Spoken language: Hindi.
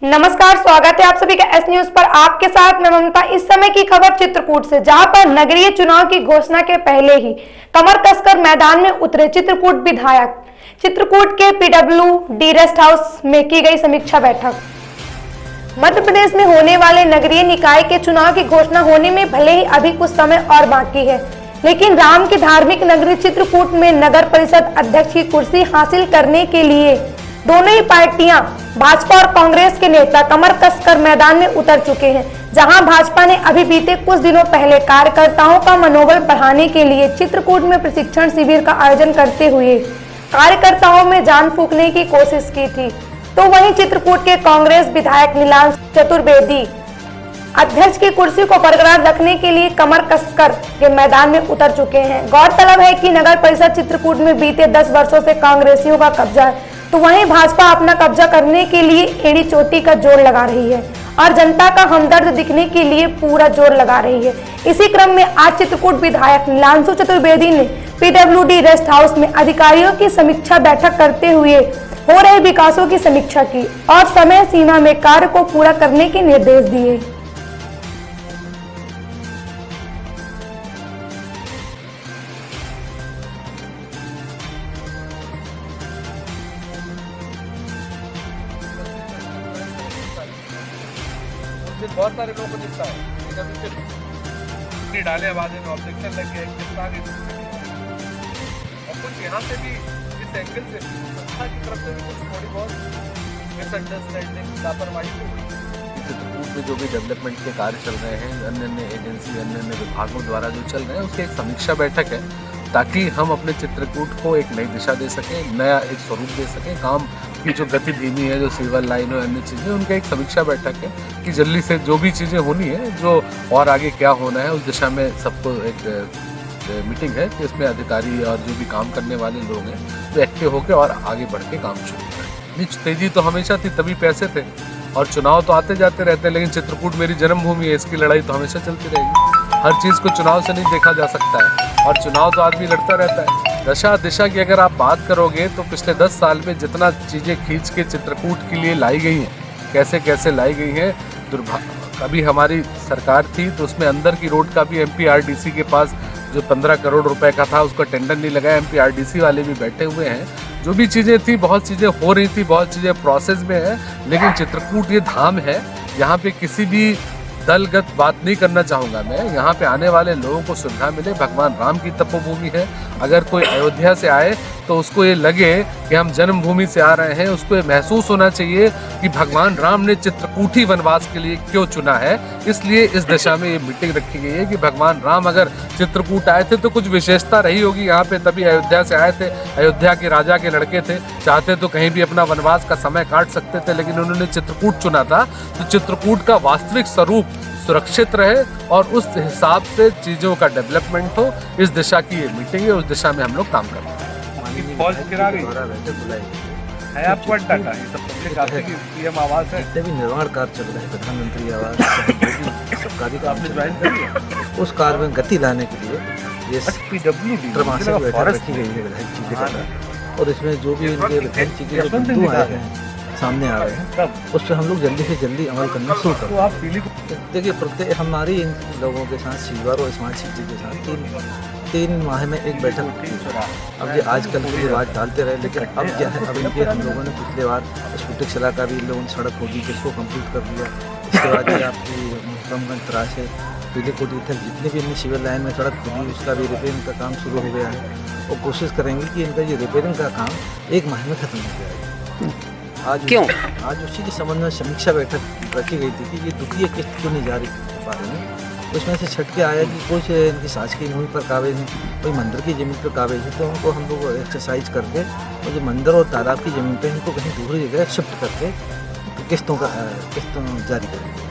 नमस्कार, स्वागत है आप सभी का एस न्यूज पर। आपके साथ मैं ममता। इस समय की खबर चित्रकूट से, जहां पर नगरीय चुनाव की घोषणा के पहले ही कमर कसकर मैदान में उतरे चित्रकूट विधायक। चित्रकूट के पीडब्ल्यूडी रेस्ट हाउस में की गई समीक्षा बैठक। मध्य प्रदेश में होने वाले नगरीय निकाय के चुनाव की घोषणा होने में भले ही अभी कुछ समय और बाकी है, लेकिन राम की धार्मिक नगरी चित्रकूट में नगर परिषद अध्यक्ष की कुर्सी हासिल करने के लिए दोनों ही पार्टियां, भाजपा और कांग्रेस के नेता कमर कसकर मैदान में उतर चुके हैं। जहां भाजपा ने अभी बीते कुछ दिनों पहले कार्यकर्ताओं का मनोबल बढ़ाने के लिए चित्रकूट में प्रशिक्षण शिविर का आयोजन करते हुए कार्यकर्ताओं में जान फूंकने की कोशिश की थी, तो वहीं चित्रकूट के कांग्रेस विधायक नीलांशु चतुर्वेदी अध्यक्ष की कुर्सी को बरकरार रखने के लिए कमर कसकर के मैदान में उतर चुके हैं। गौरतलब है कि नगर परिषद चित्रकूट में बीते 10 वर्षों से कांग्रेसियों का कब्जा है, तो वहीं भाजपा अपना कब्जा करने के लिए एड़ी चोटी का जोर लगा रही है और जनता का हमदर्द दिखने के लिए पूरा जोर लगा रही है। इसी क्रम में आज चित्रकूट विधायक नीलांशु चतुर्वेदी ने पीडब्ल्यूडी रेस्ट हाउस में अधिकारियों की समीक्षा बैठक करते हुए हो रहे विकासों की समीक्षा की और समय सीमा में कार्य को पूरा करने के निर्देश दिए। बहुत सारे लोगों को दिखता है, लेकिन अभी सिर्फ डाले आवाज में ऑब्जेक्शन लग गया, और कुछ यहाँ से भी इस एंगल से संस्था की तरफ से भी कुछ थोड़ी बहुत मिसअंडरस्टैंडिंग, लापरवाही हो गई। चित्रकूट में जो भी डेवलपमेंट के कार्य चल रहे हैं, अन्य एजेंसी अन्य विभागों द्वारा जो चल रहे हैं, उसकी एक समीक्षा बैठक है, ताकि हम अपने चित्रकूट को एक नई दिशा दे सकें, नया एक स्वरूप दे सकें। काम की जो गति धीमी है, जो सिविल लाइन और अन्य चीज़ें, उनका एक समीक्षा बैठक है कि जल्दी से जो भी चीज़ें होनी है, जो और आगे क्या होना है, उस दिशा में सबको एक मीटिंग है कि इसमें अधिकारी और जो भी काम करने वाले लोग हैं वो एक्टिव होकर और आगे बढ़ के काम शुरू करें। तेजी तो हमेशा थी, तभी पैसे थे, और चुनाव तो आते जाते रहते हैं, लेकिन चित्रकूट मेरी जन्मभूमि है, इसकी लड़ाई तो हमेशा चलती रहेगी। हर चीज़ को चुनाव से नहीं देखा जा सकता है, और चुनाव तो आदमी लड़ता रहता है। दशा दिशा की अगर आप बात करोगे तो पिछले 10 साल में जितना चीज़ें खींच के चित्रकूट के लिए लाई गई हैं, कैसे कैसे लाई गई हैं, अभी हमारी सरकार थी तो उसमें अंदर की रोड का भी एमपीआरडीसी के पास जो 15 करोड़ रुपए का था, उसका टेंडर नहीं लगाया, एमपीआरडीसी वाले भी बैठे हुए हैं। जो भी चीज़ें थी, बहुत चीज़ें हो रही थी, बहुत चीज़ें प्रोसेस में है, लेकिन चित्रकूट ये धाम है, यहाँ पे किसी भी दलगत बात नहीं करना चाहूँगा मैं। यहाँ पे आने वाले लोगों को सुविधा मिले, भगवान राम की तपोभूमि है। अगर कोई अयोध्या से आए तो उसको ये लगे कि हम जन्मभूमि से आ रहे हैं, उसको ये महसूस होना चाहिए कि भगवान राम ने चित्रकूट ही वनवास के लिए क्यों चुना है। इसलिए इस दिशा में ये मीटिंग रखी गई है कि भगवान राम अगर चित्रकूट आए थे तो कुछ विशेषता रही होगी यहाँ पे, तभी अयोध्या से आए थे। अयोध्या के राजा के लड़के थे, चाहते तो कहीं भी अपना वनवास का समय काट सकते थे, लेकिन उन्होंने चित्रकूट चुना था। तो चित्रकूट का वास्तविक स्वरूप सुरक्षित रहे और उस हिसाब से चीज़ों का डेवलपमेंट हो, इस दिशा की ये मीटिंग है, उस दिशा में हम लोग काम कर रहे हैं। है आपको अड्डा का, ये सब पब्लिक आते कि पीएम आवास है, जितने भी निर्माण कार्य चल रहे हैं, प्रधानमंत्री आवास सरकारी काम आपने ज्वाइन कर लिया? उस कार्य में गति लाने के लिए ये पीडब्ल्यूडी त्रमासिक बैठक रखी गई है विधायक जी के द्वारा, और इसमें जो भी इनके विधायक जी के जो बिंदु आए हैं, सामने आ रहे हैं, उस पर हम लोग जल्दी से जल्दी अमल करना शुरू करें। देखिए, प्रत्येक हमारी इन लोगों के साथ सीवर और स्मार्ट सिटी के साथ 3 माह में एक बैठक होती है। अब ये आजकल के लिए बात डालते रहे, लेकिन अब क्या है, अब इनके हम लोगों ने पिछले बार स्फुटिक शिला का भी इन लोगों ने सड़क होगी जिसको कंप्लीट कर दिया। इसके बाद ये आपकी मोहकमगंज तरा से पीलीकोटी तक जितनी भी इनकी सिविल लाइन में सड़क खुली, उसका भी रिपेयरिंग का काम शुरू हो गया है, और कोशिश करेंगे कि इनका ये रिपेयरिंग का काम 1 माह में खत्म हो जाएगा। आज उसी के संबंध में समीक्षा बैठक रखी गई थी कि ये द्वितीय किस्त क्यों नहीं जारी हो पा रही है। उसमें से छट के आया कि कुछ इनकी शासकीय भूमि पर कागज हैं, कोई मंदिर की ज़मीन पर कागज है, तो उनको हम लोग एक्सरसाइज करके और जो मंदिर और तालाब की ज़मीन पर इनको कहीं दूसरी जगह शिफ्ट करके किस्तों जारी करेंगे।